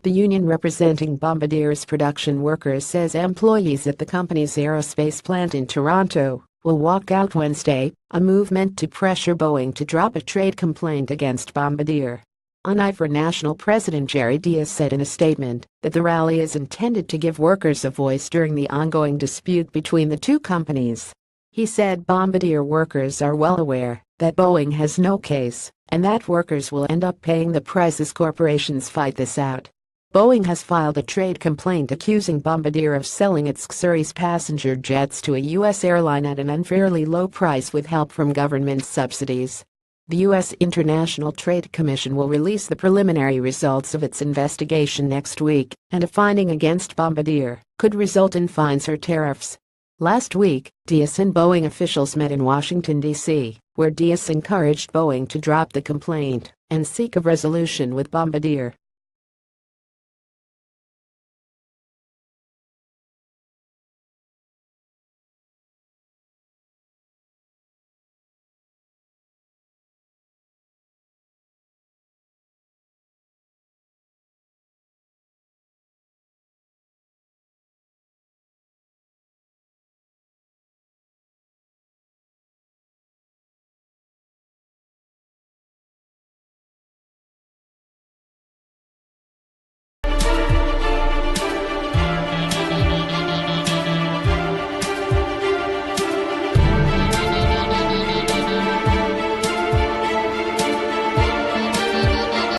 The union representing Bombardier's production workers says employees at the company's aerospace plant in Toronto will walk out Wednesday, a move meant to pressure Boeing to drop a trade complaint against Bombardier. For National President Jerry Dias said in a statement that the rally is intended to give workers a voice during the ongoing dispute between the two companies. He said Bombardier workers are well aware that Boeing has no case and that workers will end up paying the price as corporations fight this out. Boeing has filed a trade complaint accusing Bombardier of selling its Xeris passenger jets to a U.S. airline at an unfairly low price with help from government subsidies. The U.S. International Trade Commission will release the preliminary results of its investigation next week, and a finding against Bombardier could result in fines or tariffs. Last week, Dias and Boeing officials met in Washington, D.C., where Dias encouraged Boeing to drop the complaint and seek a resolution with Bombardier.